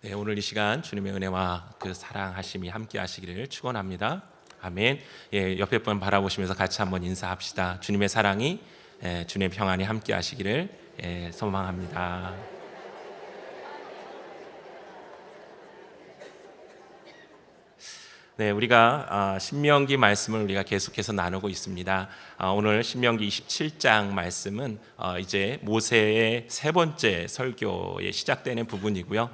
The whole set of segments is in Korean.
네, 오늘 이 시간 주님의 은혜와 그 사랑하심이 함께 하시기를 축원합니다. 아멘. 예, 옆에 분 바라보시면서 같이 한번 인사합시다. 주님의 사랑이, 주님의 평안이 함께 하시기를 소망합니다. 네, 우리가 신명기 말씀을 우리가 계속해서 나누고 있습니다. 오늘 신명기 27장 말씀은 이제 모세의 세 번째 설교에 시작되는 부분이고요.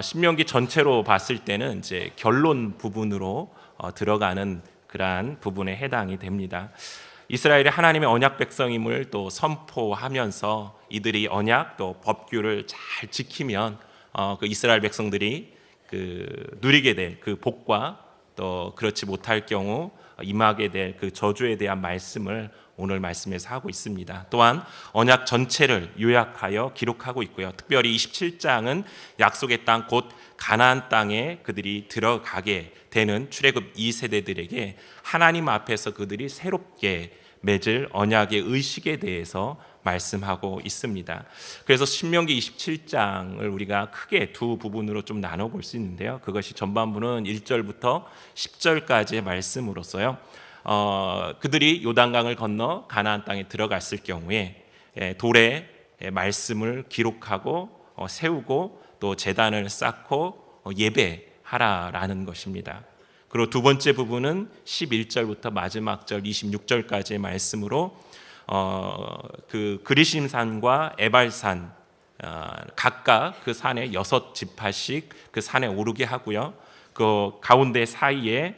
신명기 전체로 봤을 때는 이제 결론 부분으로 들어가는 그러한 부분에 해당이 됩니다. 이스라엘이 하나님의 언약 백성임을 또 선포하면서 이들이 언약 또 법규를 잘 지키면 그 이스라엘 백성들이 그 누리게 될 그 복과 또 그렇지 못할 경우 임하게 될 그 저주에 대한 말씀을 오늘 말씀에서 하고 있습니다. 또한 언약 전체를 요약하여 기록하고 있고요. 특별히 27장은 약속의 땅 곧 가나안 땅에 그들이 들어가게 되는 출애굽 2세대들에게 하나님 앞에서 그들이 새롭게 맺을 언약의 의식에 대해서 말씀하고 있습니다. 그래서 신명기 27장을 우리가 크게 두 부분으로 좀 나눠볼 수 있는데요. 그것이 전반부는 1절부터 10절까지의 말씀으로서요. 그들이 요단강을 건너 가나안 땅에 들어갔을 경우에 돌에 말씀을 기록하고 세우고 또 제단을 쌓고 예배하라라는 것입니다. 그리고 두 번째 부분은 11절부터 마지막 절 26절까지의 말씀으로 그 그리심산과 에발산 각각 그 산에 6지파씩 그 산에 오르게 하고요. 그 가운데 사이에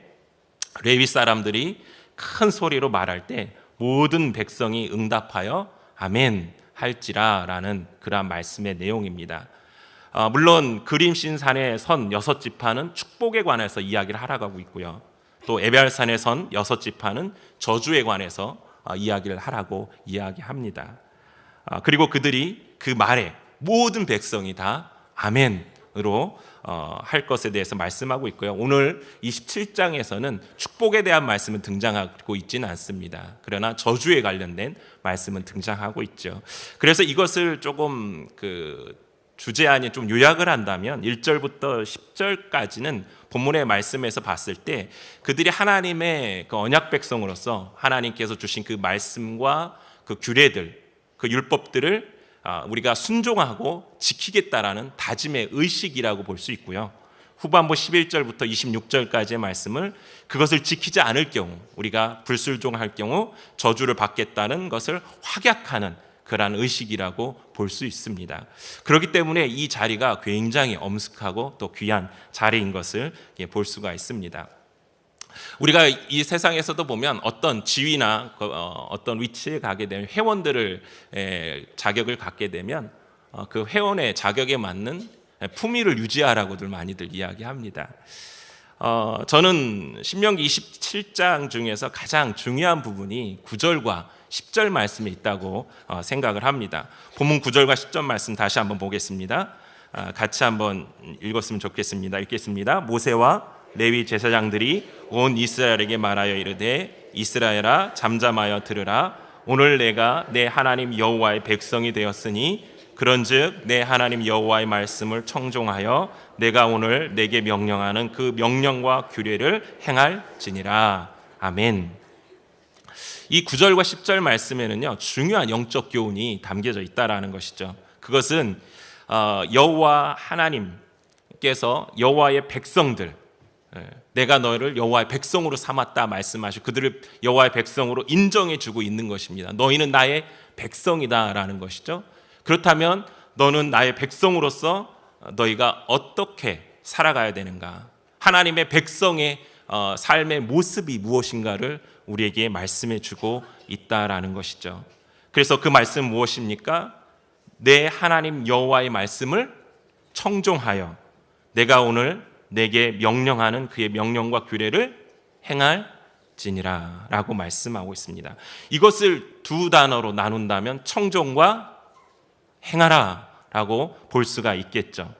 레위 사람들이 큰 소리로 말할 때 모든 백성이 응답하여 아멘 할지라라는 그러한 말씀의 내용입니다. 물론 그림신산의 선 6지파는 축복에 관해서 이야기를 하라고 하고 있고요. 또 에벨산의 선 6지파는 저주에 관해서 이야기를 하라고 이야기합니다. 그리고 그들이 그 말에 모든 백성이 다 아멘으로 할 것에 대해서 말씀하고 있고요. 오늘 27장에서는 축복에 대한 말씀은 등장하고 있지는 않습니다. 그러나 저주에 관련된 말씀은 등장하고 있죠. 그래서 이것을 조금 주제안이 좀 요약을 한다면 1절부터 10절까지는 본문의 말씀에서 봤을 때 그들이 하나님의 그 언약 백성으로서 하나님께서 주신 그 말씀과 그 규례들, 그 율법들을 우리가 순종하고 지키겠다라는 다짐의 의식이라고 볼 수 있고요. 후반부 11절부터 26절까지의 말씀을 그것을 지키지 않을 경우, 우리가 불순종할 경우 저주를 받겠다는 것을 확약하는 그러한 의식이라고 볼 수 있습니다. 그렇기 때문에 이 자리가 굉장히 엄숙하고 또 귀한 자리인 것을 볼 수가 있습니다. 우리가 이 세상에서도 보면 어떤 지위나 어떤 위치에 가게 되면 회원들을 자격을 갖게 되면 그 회원의 자격에 맞는 품위를 유지하라고들 많이들 이야기합니다. 저는 신명기 27장 중에서 가장 중요한 부분이 9절과 10절 말씀에 있다고 생각을 합니다. 본문 9절과 10절 말씀 다시 한번 보겠습니다. 같이 한번 읽었으면 좋겠습니다. 읽겠습니다. 모세와 레위 제사장들이 온 이스라엘에게 말하여 이르되 이스라엘아 잠잠하여 들으라. 오늘 내가 내 하나님 여호와의 백성이 되었으니 그런즉 내 하나님 여호와의 말씀을 청종하여 내가 오늘 내게 명령하는 그 명령과 규례를 행할지니라. 아멘. 이 9절과 10절 말씀에는요 중요한 영적 교훈이 담겨져 있다라는 것이죠. 그것은 여호와 하나님께서 여호와의 백성들, 내가 너희를 여호와의 백성으로 삼았다 말씀하시고 그들을 여호와의 백성으로 인정해주고 있는 것입니다. 너희는 나의 백성이다라는 것이죠. 그렇다면 너는 나의 백성으로서 너희가 어떻게 살아가야 되는가? 하나님의 백성의 삶의 모습이 무엇인가를 우리에게 말씀해 주고 있다라는 것이죠. 그래서 그 말씀 무엇입니까? 내 하나님 여호와의 말씀을 청종하여 내가 오늘 내게 명령하는 그의 명령과 규례를 행할지니라 라고 말씀하고 있습니다. 이것을 두 단어로 나눈다면 청종과 행하라 라고 볼 수가 있겠죠.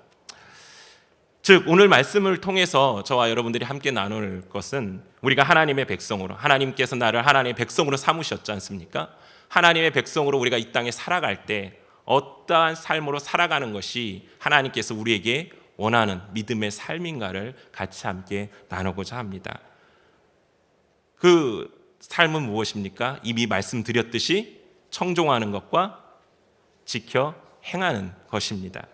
즉 오늘 말씀을 통해서 저와 여러분들이 함께 나눌 것은 우리가 하나님의 백성으로, 하나님께서 나를 하나님의 백성으로 삼으셨지 않습니까? 하나님의 백성으로 우리가 이 땅에 살아갈 때 어떠한 삶으로 살아가는 것이 하나님께서 우리에게 원하는 믿음의 삶인가를 같이 함께 나누고자 합니다. 그 삶은 무엇입니까? 이미 말씀드렸듯이 청종하는 것과 지켜 행하는 것입니다.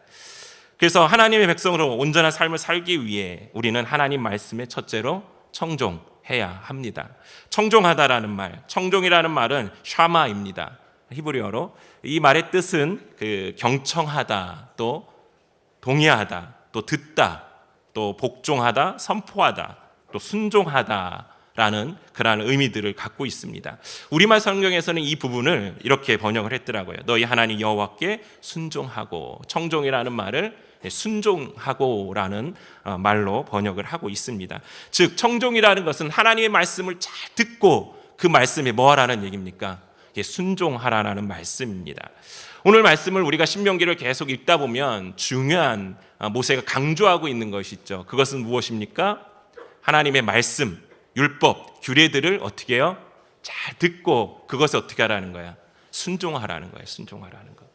그래서 하나님의 백성으로 온전한 삶을 살기 위해 우리는 하나님 말씀에 첫째로 청종해야 합니다. 청종하다라는 말, 청종이라는 말은 샤마입니다. 히브리어로. 이 말의 뜻은 경청하다, 또 동의하다, 또 듣다, 또 복종하다, 선포하다, 또 순종하다라는 그러한 의미들을 갖고 있습니다. 우리말 성경에서는 이 부분을 이렇게 번역을 했더라고요. 너희 하나님 여호와께 순종하고, 청종이라는 말을 순종하고라는 말로 번역을 하고 있습니다. 즉 청종이라는 것은 하나님의 말씀을 잘 듣고 그 말씀에 뭐 하라는 얘기입니까? 순종하라는 말씀입니다. 오늘 말씀을 우리가 신명기를 계속 읽다 보면 중요한 모세가 강조하고 있는 것이 있죠. 그것은 무엇입니까? 하나님의 말씀, 율법, 규례들을 어떻게 해요? 잘 듣고 그것을 어떻게 하라는 거야? 순종하라는 거예요. 순종하라는 거.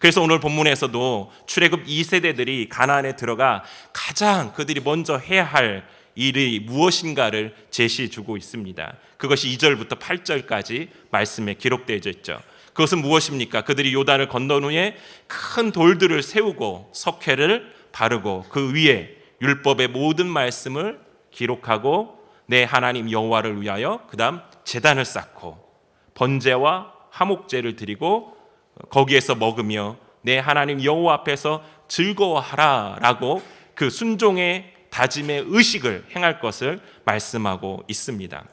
그래서 오늘 본문에서도 출애굽 2세대들이 가나안에 들어가 가장 그들이 먼저 해야 할 일이 무엇인가를 제시해 주고 있습니다. 그것이 2절부터 8절까지 말씀에 기록되어 있죠. 그것은 무엇입니까? 그들이 요단을 건넌 후에 큰 돌들을 세우고 석회를 바르고 그 위에 율법의 모든 말씀을 기록하고 내 하나님 여호와를 위하여 그 다음 제단을 쌓고 번제와 화목제를 드리고 거기에서 먹으며 내 하나님 여호와 앞에서 즐거워하라라고 그 순종의 다짐의 의식을 행할 것을 말씀하고 있습니다.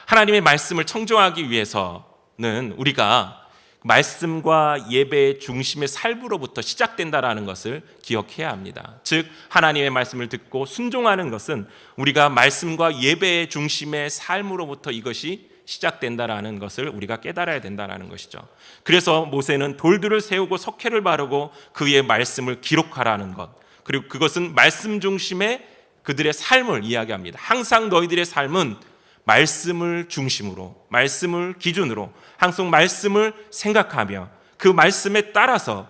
하나님의 말씀을 청종하기 위해서는 우리가 말씀과 예배의 중심의 삶으로부터 시작된다라는 것을 기억해야 합니다. 즉 하나님의 말씀을 듣고 순종하는 것은 우리가 말씀과 예배의 중심의 삶으로부터 이것이 시작된다라는 것을 우리가 깨달아야 된다는 것이죠. 그래서 모세는 돌들을 세우고 석회를 바르고 그의 말씀을 기록하라는 것, 그리고 그것은 말씀 중심의 그들의 삶을 이야기합니다. 항상 너희들의 삶은 말씀을 중심으로, 말씀을 기준으로 항상 말씀을 생각하며 그 말씀에 따라서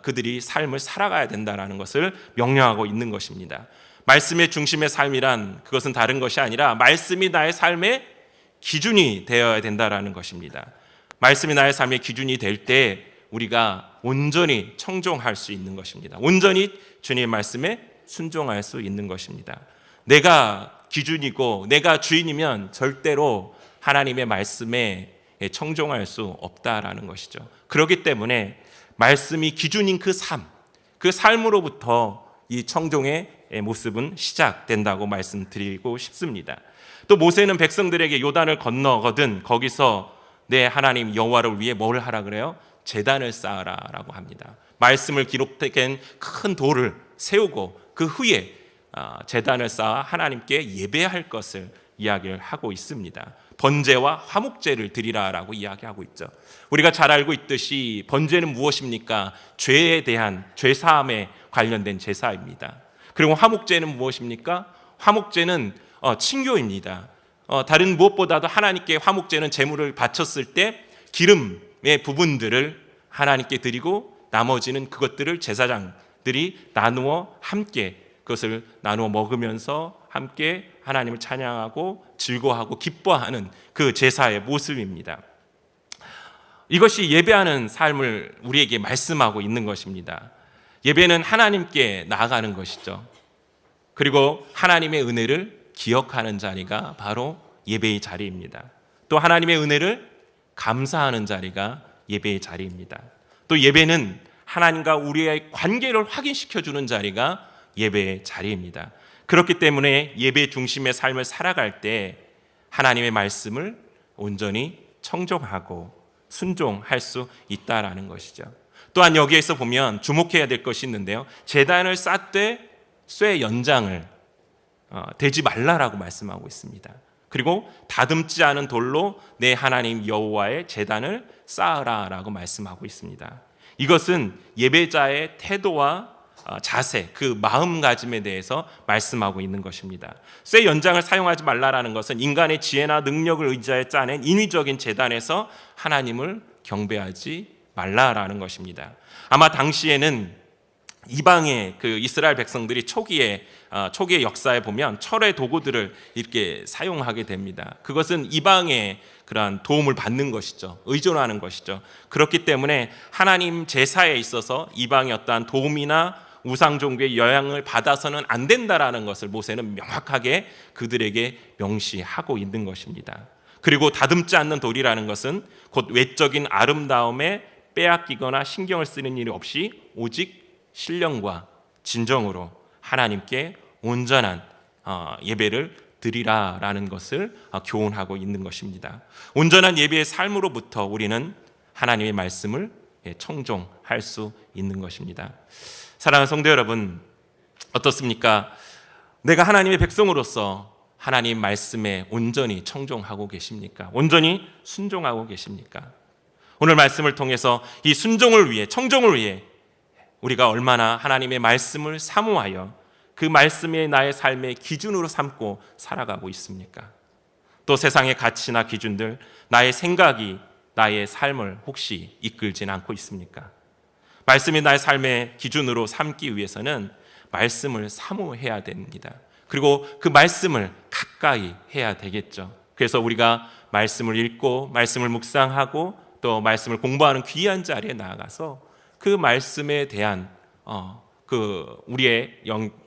그들이 삶을 살아가야 된다는 것을 명령하고 있는 것입니다. 말씀의 중심의 삶이란 그것은 다른 것이 아니라 말씀이 나의 삶의 기준이 되어야 된다는 것입니다. 말씀이 나의 삶의 기준이 될 때 우리가 온전히 청종할 수 있는 것입니다. 온전히 주님의 말씀에 순종할 수 있는 것입니다. 내가 기준이고 내가 주인이면 절대로 하나님의 말씀에 청종할 수 없다라는 것이죠. 그렇기 때문에 말씀이 기준인 그 삶으로부터 이 청종의 모습은 시작된다고 말씀드리고 싶습니다. 또 모세는 백성들에게 요단을 건너거든 거기서 내 하나님 여호와를 위해 뭘 하라 그래요? 제단을 쌓아라라고 합니다. 말씀을 기록된 큰 돌을 세우고 그 후에 제단을 쌓아 하나님께 예배할 것을 이야기를 하고 있습니다. 번제와 화목제를 드리라라고 이야기하고 있죠. 우리가 잘 알고 있듯이 번제는 무엇입니까? 죄에 대한 죄사함에 관련된 제사입니다. 그리고 화목제는 무엇입니까? 화목제는 친교입니다. 다른 무엇보다도 하나님께 화목제는 제물을 바쳤을 때 기름의 부분들을 하나님께 드리고 나머지는 그것들을 제사장들이 나누어 함께 그것을 나누어 먹으면서 함께 하나님을 찬양하고 즐거워하고 기뻐하는 그 제사의 모습입니다. 이것이 예배하는 삶을 우리에게 말씀하고 있는 것입니다. 예배는 하나님께 나아가는 것이죠. 그리고 하나님의 은혜를 기억하는 자리가 바로 예배의 자리입니다. 또 하나님의 은혜를 감사하는 자리가 예배의 자리입니다. 또 예배는 하나님과 우리의 관계를 확인시켜주는 자리가 예배의 자리입니다. 그렇기 때문에 예배 중심의 삶을 살아갈 때 하나님의 말씀을 온전히 청종하고 순종할 수 있다라는 것이죠. 또한 여기에서 보면 주목해야 될 것이 있는데요. 제단을 쌓되 쇠 연장을 대지 말라라고 말씀하고 있습니다. 그리고 다듬지 않은 돌로 내 하나님 여호와의 제단을 쌓으라라고 말씀하고 있습니다. 이것은 예배자의 태도와 자세, 그 마음가짐에 대해서 말씀하고 있는 것입니다. 쇠 연장을 사용하지 말라라는 것은 인간의 지혜나 능력을 의지하여 짜낸 인위적인 제단에서 하나님을 경배하지 말라라는 것입니다. 아마 당시에는 이방의 그 이스라엘 백성들이 초기의 역사에 보면 철의 도구들을 이렇게 사용하게 됩니다. 그것은 이방의 그러한 도움을 받는 것이죠. 의존하는 것이죠. 그렇기 때문에 하나님 제사에 있어서 이방의 어떠한 도움이나 우상 종교의 영향을 받아서는 안 된다라는 것을 모세는 명확하게 그들에게 명시하고 있는 것입니다. 그리고 다듬지 않는 돌이라는 것은 곧 외적인 아름다움에 빼앗기거나 신경을 쓰는 일이 없이 오직 신령과 진정으로 하나님께 온전한 예배를 드리라라는 것을 교훈하고 있는 것입니다. 온전한 예배의 삶으로부터 우리는 하나님의 말씀을 청종할 수 있는 것입니다. 사랑하는 성도 여러분, 어떻습니까? 내가 하나님의 백성으로서 하나님 말씀에 온전히 청종하고 계십니까? 온전히 순종하고 계십니까? 오늘 말씀을 통해서 이 순종을 위해, 청종을 위해 우리가 얼마나 하나님의 말씀을 사모하여 그 말씀이 나의 삶의 기준으로 삼고 살아가고 있습니까? 또 세상의 가치나 기준들, 나의 생각이 나의 삶을 혹시 이끌진 않고 있습니까? 말씀이 나의 삶의 기준으로 삼기 위해서는 말씀을 사모해야 됩니다. 그리고 그 말씀을 가까이 해야 되겠죠. 그래서 우리가 말씀을 읽고 말씀을 묵상하고 또 말씀을 공부하는 귀한 자리에 나아가서 그 말씀에 대한 우리의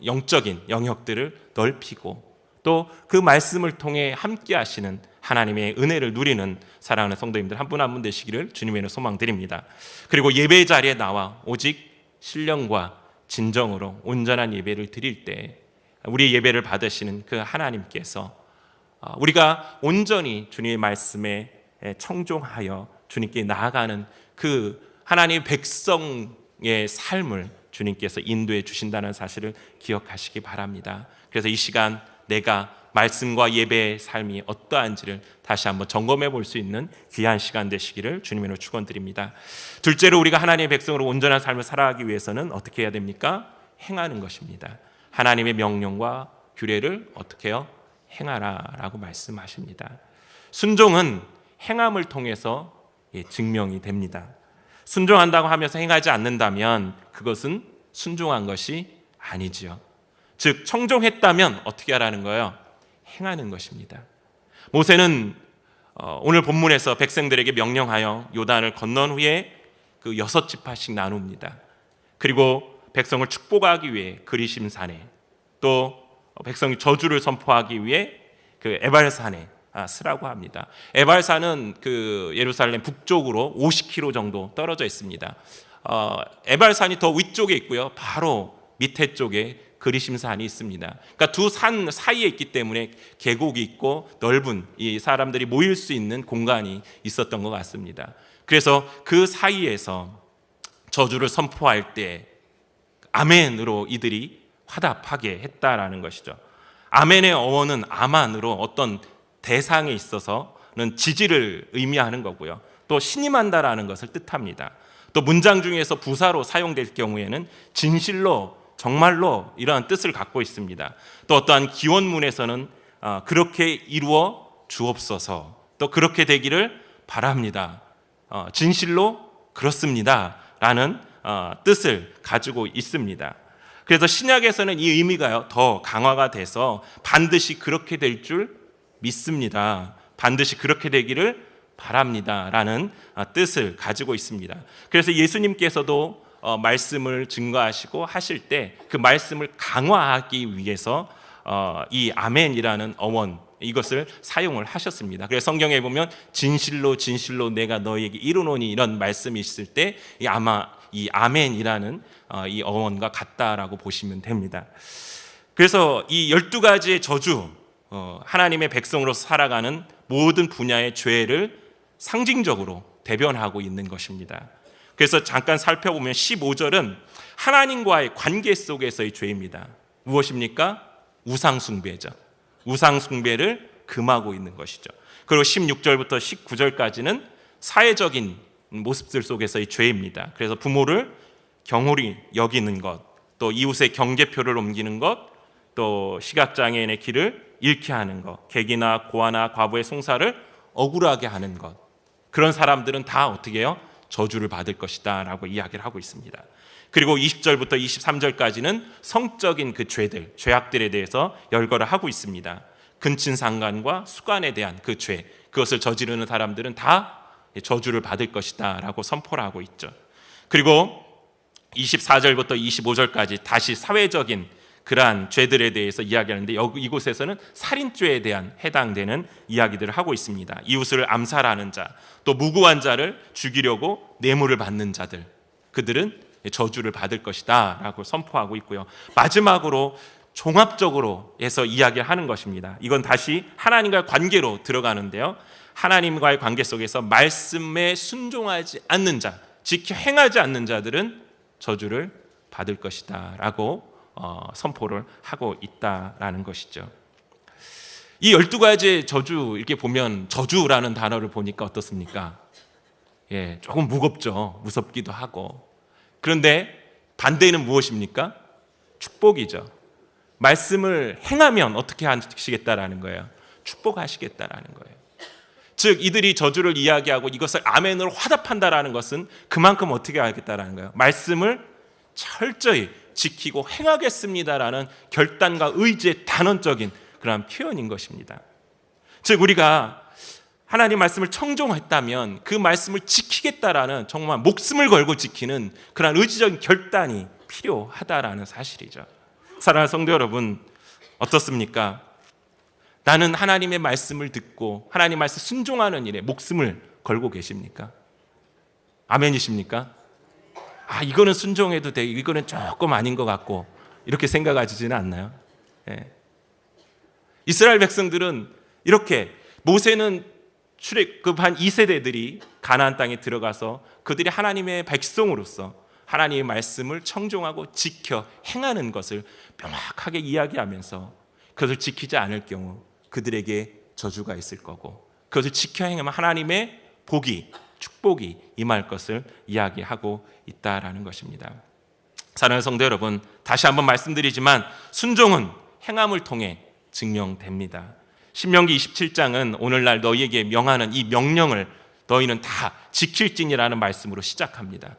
영적인 영역들을 넓히고 또 그 말씀을 통해 함께 하시는 하나님의 은혜를 누리는 사랑하는 성도님들 한 분 한 분 되시기를 주님의 이름으로 소망드립니다. 그리고 예배 자리에 나와 오직 신령과 진정으로 온전한 예배를 드릴 때 우리 예배를 받으시는 그 하나님께서 우리가 온전히 주님의 말씀에 청종하여 주님께 나아가는 그 하나님의 백성의 삶을 주님께서 인도해 주신다는 사실을 기억하시기 바랍니다. 그래서 이 시간 내가 말씀과 예배의 삶이 어떠한지를 다시 한번 점검해 볼 수 있는 귀한 시간 되시기를 주님으로 축원드립니다. 둘째로 우리가 하나님의 백성으로 온전한 삶을 살아가기 위해서는 어떻게 해야 됩니까? 행하는 것입니다. 하나님의 명령과 규례를 어떻게 해요? 행하라라고 말씀하십니다. 순종은 행함을 통해서 증명이 됩니다. 순종한다고 하면서 행하지 않는다면 그것은 순종한 것이 아니지요. 즉 청종했다면 어떻게 하라는 거예요? 행하는 것입니다. 모세는 오늘 본문에서 백성들에게 명령하여 요단을 건넌 후에 그 6지파씩 나눕니다. 그리고 백성을 축복하기 위해 그리심산에 또 백성이 저주를 선포하기 위해 그 에발산에 쓰라고 합니다. 에발산은 그 예루살렘 북쪽으로 50km 정도 떨어져 있습니다. 에발산이 더 위쪽에 있고요. 바로 밑에 쪽에 그리심산이 있습니다. 그러니까 두 산 사이에 있기 때문에 계곡이 있고 넓은 이 사람들이 모일 수 있는 공간이 있었던 것 같습니다. 그래서 그 사이에서 저주를 선포할 때 아멘으로 이들이 화답하게 했다라는 것이죠. 아멘의 어원은 아만으로 어떤 대상에 있어서는 지지를 의미하는 거고요. 또 신임한다라는 것을 뜻합니다. 또 문장 중에서 부사로 사용될 경우에는 진실로 정말로 이러한 뜻을 갖고 있습니다. 또 어떠한 기원문에서는 그렇게 이루어 주옵소서, 또 그렇게 되기를 바랍니다, 진실로 그렇습니다 라는 뜻을 가지고 있습니다. 그래서 신약에서는 이 의미가 더 강화가 돼서 반드시 그렇게 될 줄 믿습니다, 반드시 그렇게 되기를 바랍니다 라는 뜻을 가지고 있습니다. 그래서 예수님께서도 말씀을 증거하시고 하실 때 그 말씀을 강화하기 위해서 이 아멘이라는 어원 이것을 사용을 하셨습니다. 그래서 성경에 보면 진실로 진실로 내가 너에게 이르노니 이런 말씀이 있을 때 아마 이 아멘이라는 이 어원과 같다라고 보시면 됩니다. 그래서 이 12가지의 저주, 하나님의 백성으로서 살아가는 모든 분야의 죄를 상징적으로 대변하고 있는 것입니다. 그래서 잠깐 살펴보면 15절은 하나님과의 관계 속에서의 죄입니다. 무엇입니까? 우상숭배죠. 우상숭배를 금하고 있는 것이죠. 그리고 16절부터 19절까지는 사회적인 모습들 속에서의 죄입니다. 그래서 부모를 경홀히 여기는 것, 또 이웃의 경계표를 옮기는 것, 또 시각장애인의 길을 잃게 하는 것, 객이나 고아나 과부의 송사를 억울하게 하는 것. 그런 사람들은 다 어떻게 해요? 저주를 받을 것이다 라고 이야기를 하고 있습니다. 그리고 20절부터 23절까지는 성적인 그 죄들, 죄악들에 대해서 열거를 하고 있습니다. 근친상간과 수간에 대한 그 죄, 그것을 저지르는 사람들은 다 저주를 받을 것이다 라고 선포를 하고 있죠. 그리고 24절부터 25절까지 다시 사회적인 그러한 죄들에 대해서 이야기하는데 이곳에서는 살인죄에 대한 해당되는 이야기들을 하고 있습니다. 이웃을 암살하는 자, 또 무고한 자를 죽이려고 뇌물을 받는 자들, 그들은 저주를 받을 것이다 라고 선포하고 있고요. 마지막으로 종합적으로 해서 이야기를 하는 것입니다. 이건 다시 하나님과의 관계로 들어가는데요. 하나님과의 관계 속에서 말씀에 순종하지 않는 자, 지켜 행하지 않는 자들은 저주를 받을 것이다 라고 선포를 하고 있다라는 것이죠. 이 12가지의 저주, 이렇게 보면 저주라는 단어를 보니까 어떻습니까? 조금 무겁죠. 무섭기도 하고. 그런데 반대는 무엇입니까? 축복이죠. 말씀을 행하면 어떻게 하시겠다라는 거예요? 축복하시겠다라는 거예요. 즉 이들이 저주를 이야기하고 이것을 아멘으로 화답한다라는 것은 그만큼 어떻게 하겠다라는 거예요? 말씀을 철저히 지키고 행하겠습니다라는 결단과 의지의 단언적인 그런 표현인 것입니다. 즉 우리가 하나님 말씀을 청종했다면 그 말씀을 지키겠다라는 정말 목숨을 걸고 지키는 그런 의지적인 결단이 필요하다라는 사실이죠. 사랑하는 성도 여러분, 어떻습니까? 나는 하나님의 말씀을 듣고 하나님 말씀 순종하는 일에 목숨을 걸고 계십니까? 아멘이십니까? 이거는 순종해도 돼, 이거는 조금 아닌 것 같고, 이렇게 생각하지는 않나요? 이스라엘 백성들은 이렇게, 모세는 출애굽한 2세대들이 가나안 땅에 들어가서 그들이 하나님의 백성으로서 하나님의 말씀을 청종하고 지켜 행하는 것을 명확하게 이야기하면서 그것을 지키지 않을 경우 그들에게 저주가 있을 거고, 그것을 지켜 행하면 하나님의 복이, 축복이 임할 것을 이야기하고 있다라는 것입니다. 사랑하는 성도 여러분, 다시 한번 말씀드리지만 순종은 행함을 통해 증명됩니다. 신명기 27장은 오늘날 너희에게 명하는 이 명령을 너희는 다 지킬지니라는 말씀으로 시작합니다.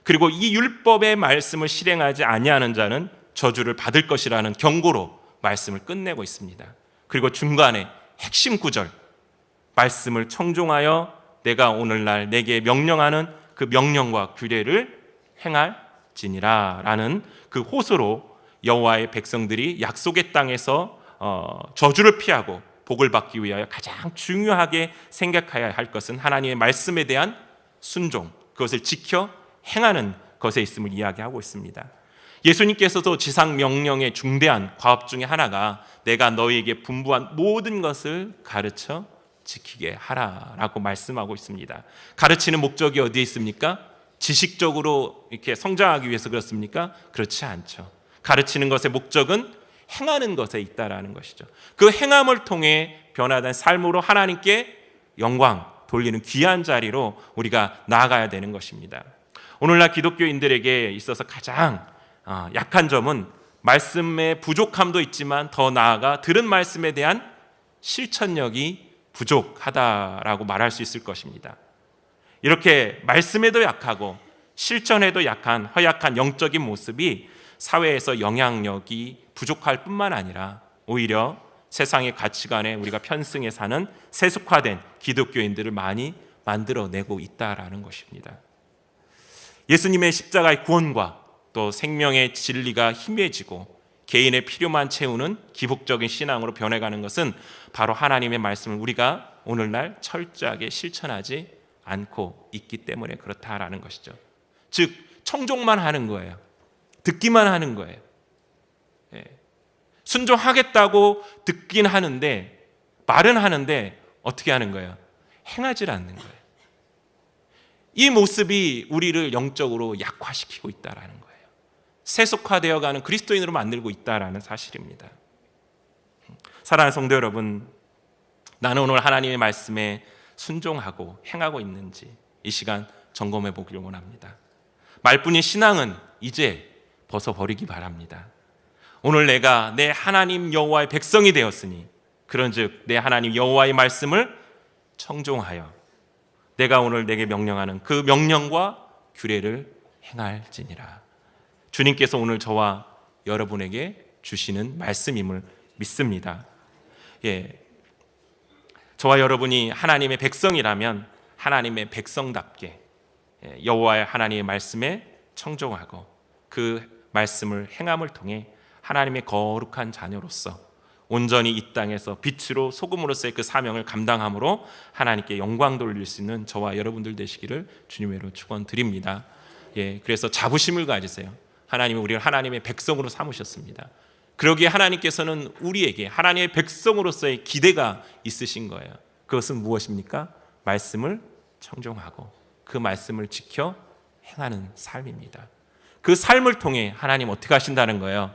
그리고 이 율법의 말씀을 실행하지 아니하는 자는 저주를 받을 것이라는 경고로 말씀을 끝내고 있습니다. 그리고 중간에 핵심 구절, 말씀을 청종하여 내가 오늘날 내게 명령하는 그 명령과 규례를 행할지니라 라는 그 호소로 여호와의 백성들이 약속의 땅에서 저주를 피하고 복을 받기 위하여 가장 중요하게 생각해야 할 것은 하나님의 말씀에 대한 순종, 그것을 지켜 행하는 것에 있음을 이야기하고 있습니다. 예수님께서도 지상 명령의 중대한 과업 중에 하나가 내가 너희에게 분부한 모든 것을 가르쳐 지키게 하라라고 말씀하고 있습니다. 가르치는 목적이 어디에 있습니까? 지식적으로 이렇게 성장하기 위해서 그렇습니까? 그렇지 않죠. 가르치는 것의 목적은 행하는 것에 있다라는 것이죠. 그 행함을 통해 변화된 삶으로 하나님께 영광 돌리는 귀한 자리로 우리가 나아가야 되는 것입니다. 오늘날 기독교인들에게 있어서 가장 약한 점은 말씀의 부족함도 있지만 더 나아가 들은 말씀에 대한 실천력이 부족하다라고 말할 수 있을 것입니다. 이렇게 말씀에도 약하고 실천에도 약한 허약한 영적인 모습이 사회에서 영향력이 부족할 뿐만 아니라 오히려 세상의 가치관에 우리가 편승해 사는 세속화된 기독교인들을 많이 만들어내고 있다라는 것입니다. 예수님의 십자가의 구원과 또 생명의 진리가 희미해지고 개인의 필요만 채우는 기복적인 신앙으로 변해가는 것은 바로 하나님의 말씀을 우리가 오늘날 철저하게 실천하지 않고 있기 때문에 그렇다라는 것이죠. 즉 청종만 하는 거예요. 듣기만 하는 거예요. 순종하겠다고 듣긴 하는데, 말은 하는데 어떻게 하는 거예요? 행하지 않는 거예요. 이 모습이 우리를 영적으로 약화시키고 있다라는 거예요. 세속화되어가는 그리스도인으로 만들고 있다라는 사실입니다. 사랑하는 성도 여러분, 나는 오늘 하나님의 말씀에 순종하고 행하고 있는지 이 시간 점검해 보기를 원합니다. 말뿐인 신앙은 이제 벗어버리기 바랍니다. 오늘 내가 내 하나님 여호와의 백성이 되었으니 그런즉 내 하나님 여호와의 말씀을 청종하여 내가 오늘 내게 명령하는 그 명령과 규례를 행할지니라. 주님께서 오늘 저와 여러분에게 주시는 말씀임을 믿습니다. 저와 여러분이 하나님의 백성이라면 하나님의 백성답게 여호와의 하나님의 말씀에 청종하고 그 말씀을 행함을 통해 하나님의 거룩한 자녀로서 온전히 이 땅에서 빛으로 소금으로서의 그 사명을 감당함으로 하나님께 영광 돌릴 수 있는 저와 여러분들 되시기를 주님으로 축원드립니다. 그래서 자부심을 가지세요. 하나님은 우리를 하나님의 백성으로 삼으셨습니다. 그러기에 하나님께서는 우리에게 하나님의 백성으로서의 기대가 있으신 거예요. 그것은 무엇입니까? 말씀을 청종하고 그 말씀을 지켜 행하는 삶입니다. 그 삶을 통해 하나님 어떻게 하신다는 거예요?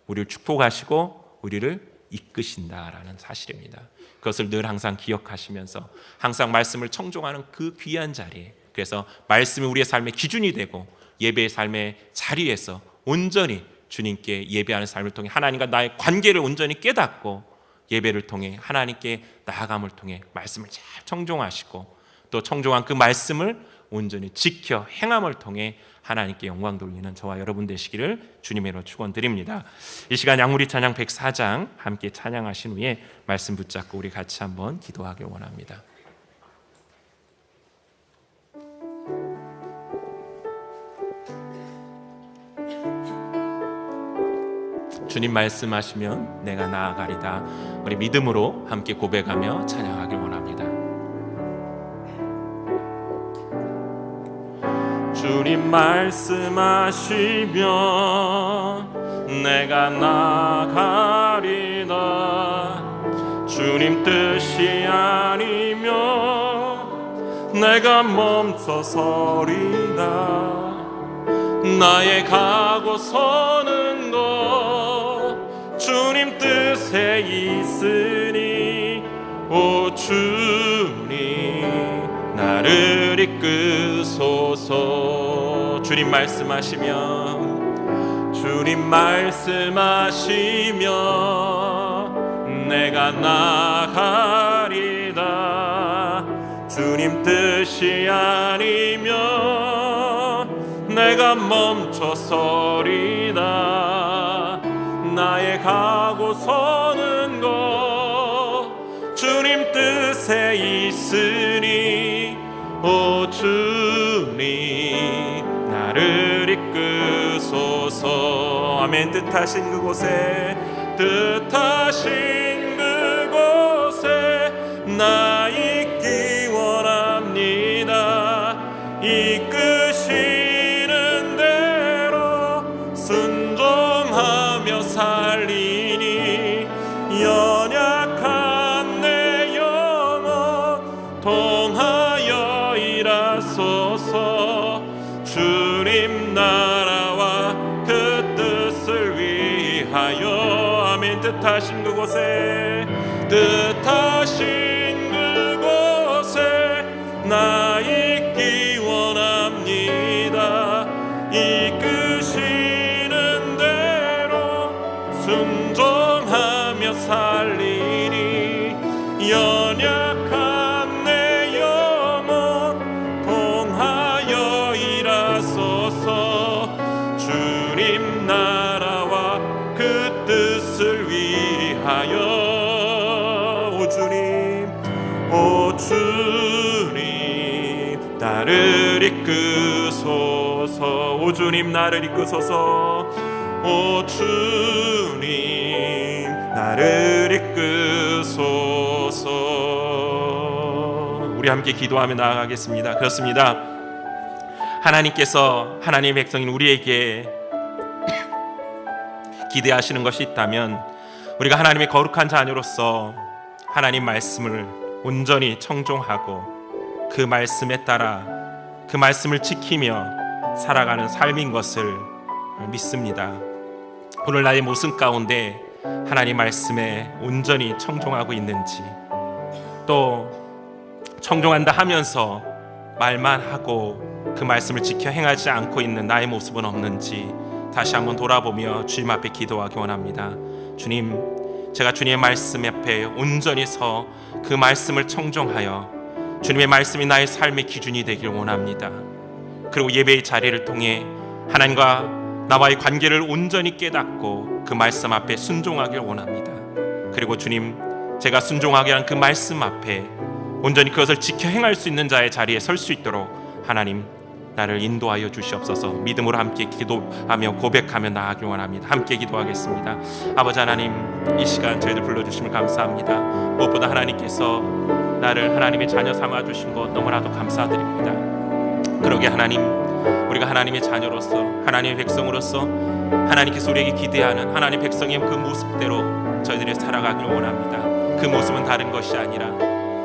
우리를 축복하시고 우리를 이끄신다라는 사실입니다. 그것을 늘 항상 기억하시면서 항상 말씀을 청종하는 그 귀한 자리에, 그래서 말씀이 우리의 삶의 기준이 되고 예배의 삶의 자리에서 온전히 주님께 예배하는 삶을 통해 하나님과 나의 관계를 온전히 깨닫고 예배를 통해 하나님께 나아감을 통해 말씀을 잘 청종하시고 또 청종한 그 말씀을 온전히 지켜 행함을 통해 하나님께 영광 돌리는 저와 여러분 되시기를 주님으로 축원드립니다. 이 시간 양무리 찬양 104장 함께 찬양하신 후에 말씀 붙잡고 우리 같이 한번 기도하길 원합니다. 주님 말씀하시면 내가 나아가리다. 우리 믿음으로 함께 고백하며 찬양하길 원합니다. 주님 말씀하시면 내가 나아가리다. 주님 뜻이 아니면 내가 멈춰서리다. 나의 가고 서는 것 주님 뜻에 있으니 오 주님 나를 이끄소서. 주님 말씀하시면 내가 나아가리다. 주님 뜻이 아니면 내가 멈춰서리다. 나의 가고 서는 것 주님 뜻에 있으니 오 주님 나를 이끄소서. 아멘. 뜻하신 그곳에 나 있기 원합니다. 이끄시는 대로 순종하며 살리니 연약한 내 영혼 통하여 일하소서. 주님 나라와 그 뜻을 위하여 아멘. 뜻하신 그곳에 나 있기 원합니다. 이끄시는 대로 순종하며 살리니 연약한 내 영혼 통하여 일하소서. 주님 나라와 그 뜻을 위하여 오 주님 나를 이끄소서. 오 주님 나를 이끄소서. 오 주님 나를 이끄소서. 우리 함께 기도하며 나아가겠습니다. 그렇습니다. 하나님께서 하나님의 백성인 우리에게 기대하시는 것이 있다면 우리가 하나님의 거룩한 자녀로서 하나님 말씀을 온전히 청종하고 그 말씀에 따라 그 말씀을 지키며 살아가는 삶인 것을 믿습니다. 오늘 나의 모습 가운데 하나님 말씀에 온전히 청종하고 있는지, 또 청종한다 하면서 말만 하고 그 말씀을 지켜 행하지 않고 있는 나의 모습은 없는지 다시 한번 돌아보며 주님 앞에 기도하기 원합니다. 주님, 제가 주님의 말씀 앞에 온전히 서 그 말씀을 청종하여 주님의 말씀이 나의 삶의 기준이 되길 원합니다. 그리고 예배의 자리를 통해 하나님과 나와의 관계를 온전히 깨닫고 그 말씀 앞에 순종하길 원합니다. 그리고 주님, 제가 순종하게 한 그 말씀 앞에 온전히 그것을 지켜 행할 수 있는 자의 자리에 설 수 있도록 하나님 나를 인도하여 주시옵소서. 믿음으로 함께 기도하며 고백하며 나아가길 원합니다. 함께 기도하겠습니다. 아버지 하나님, 이 시간 저희들 불러주심을 감사합니다. 무엇보다 하나님께서 나를 하나님의 자녀 삼아주신 것 너무나도 감사드립니다. 그러게 하나님, 우리가 하나님의 자녀로서 하나님의 백성으로서 하나님께서 우리에게 기대하는 하나님 백성의 그 모습대로 저희들이 살아가기를 원합니다. 그 모습은 다른 것이 아니라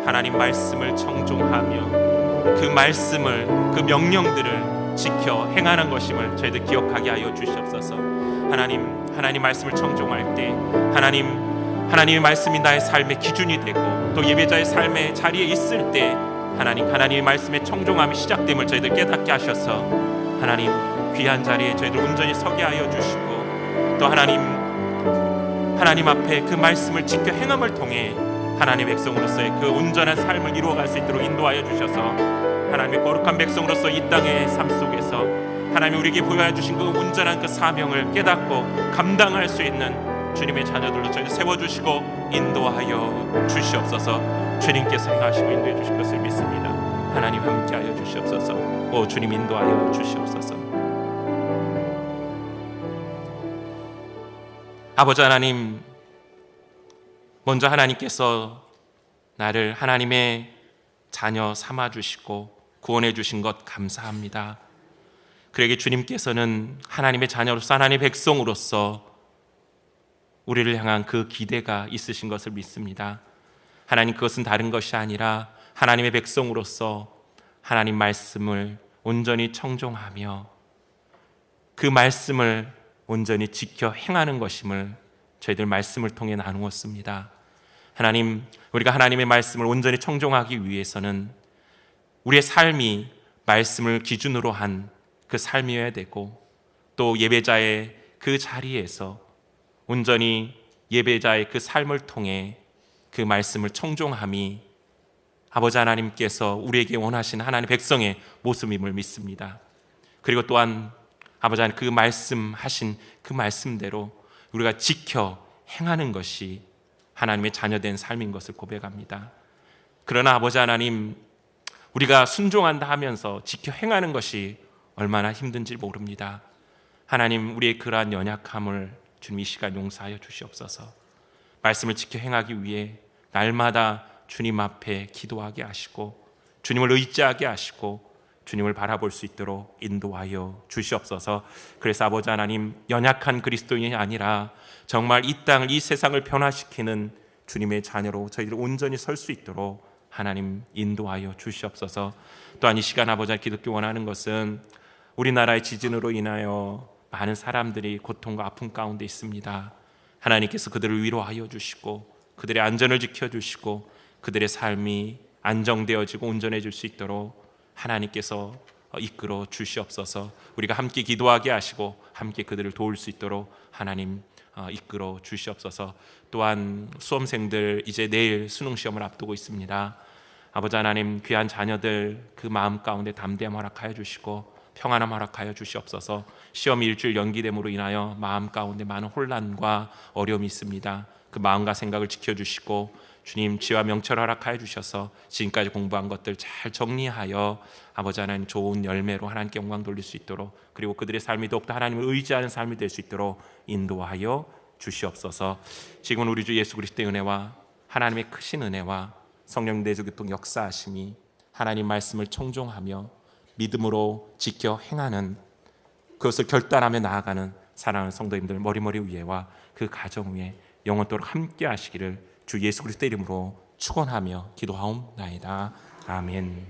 하나님 말씀을 청종하며 그 말씀을, 그 명령들을 지켜 행하는 것임을 저희들 기억하게 하여 주시옵소서. 하나님 말씀을 청종할 때 하나님의 말씀이 나의 삶의 기준이 되고 또 예배자의 삶의 자리에 있을 때 하나님의 말씀에 청종함이 시작됨을 저희들 깨닫게 하셔서 하나님 귀한 자리에 저희들 온전히 서게 하여 주시고 또 하나님 앞에 그 말씀을 지켜 행함을 통해 하나님의 백성으로서의 그 온전한 삶을 이루어갈 수 있도록 인도하여 주셔서 하나님의 거룩한 백성으로서 이 땅의 삶 속에서 하나님이 우리에게 보여주신 그 온전한 그 사명을 깨닫고 감당할 수 있는 주님의 자녀들로 저희를 세워주시고 인도하여 주시옵소서. 주님께서 행하시고 인도해 주실 것을 믿습니다. 하나님 함께하여 주시옵소서. 오 주님 인도하여 주시옵소서. 아버지 하나님, 먼저 하나님께서 나를 하나님의 자녀 삼아주시고 구원해 주신 것 감사합니다. 그러게 주님께서는 하나님의 자녀로서 하나님의 백성으로서 우리를 향한 그 기대가 있으신 것을 믿습니다. 하나님, 그것은 다른 것이 아니라 하나님의 백성으로서 하나님 말씀을 온전히 청종하며 그 말씀을 온전히 지켜 행하는 것임을 저희들 말씀을 통해 나누었습니다. 하나님, 우리가 하나님의 말씀을 온전히 청종하기 위해서는 우리의 삶이 말씀을 기준으로 한 그 삶이어야 되고 또 예배자의 그 자리에서 온전히 예배자의 그 삶을 통해 그 말씀을 청종함이 아버지 하나님께서 우리에게 원하시는 하나님 백성의 모습임을 믿습니다. 그리고 또한 아버지 하나님 그 말씀하신 그 말씀대로 우리가 지켜 행하는 것이 하나님의 자녀된 삶인 것을 고백합니다. 그러나 아버지 하나님, 우리가 순종한다 하면서 지켜 행하는 것이 얼마나 힘든지 모릅니다. 하나님, 우리의 그러한 연약함을 주님 이 시간 용서하여 주시옵소서. 말씀을 지켜 행하기 위해 날마다 주님 앞에 기도하게 하시고 주님을 의지하게 하시고 주님을 바라볼 수 있도록 인도하여 주시옵소서. 그래서 아버지 하나님, 연약한 그리스도인이 아니라 정말 이 땅을, 이 세상을 변화시키는 주님의 자녀로 저희들 온전히 설 수 있도록 하나님 인도하여 주시옵소서. 또한 이 시간 아버지 기도께 원하는 것은 우리나라의 지진으로 인하여 많은 사람들이 고통과 아픔 가운데 있습니다. 하나님께서 그들을 위로하여 주시고 그들의 안전을 지켜주시고 그들의 삶이 안정되어지고 온전해질 수 있도록 하나님께서 이끌어 주시옵소서. 우리가 함께 기도하게 하시고 함께 그들을 도울 수 있도록 하나님 이끌어 주시옵소서. 또한 수험생들 이제 내일 수능 시험을 앞두고 있습니다. 아버지 하나님, 귀한 자녀들 그 마음 가운데 담대함 허락하여 주시고 평안함 허락하여 주시옵소서. 시험이 일주일 연기됨으로 인하여 마음 가운데 많은 혼란과 어려움이 있습니다. 그 마음과 생각을 지켜주시고 주님 지혜와 명철을 허락하여 주셔서 지금까지 공부한 것들 잘 정리하여 아버지 하나님 좋은 열매로 하나님께 영광 돌릴 수 있도록, 그리고 그들의 삶이 더욱더 하나님을 의지하는 삶이 될 수 있도록 인도하여 주시옵소서. 지금은 우리 주 예수 그리스도의 은혜와 하나님의 크신 은혜와 성령 내주교통 역사하심이 하나님 말씀을 청종하며 믿음으로 지켜 행하는, 그것을 결단하며 나아가는 사랑하는 성도님들 머리머리 위에와 그 가정 위에 영원토록 함께 하시기를 주 예수 그리스도의 이름으로 축원하며 기도하옵나이다. 아멘.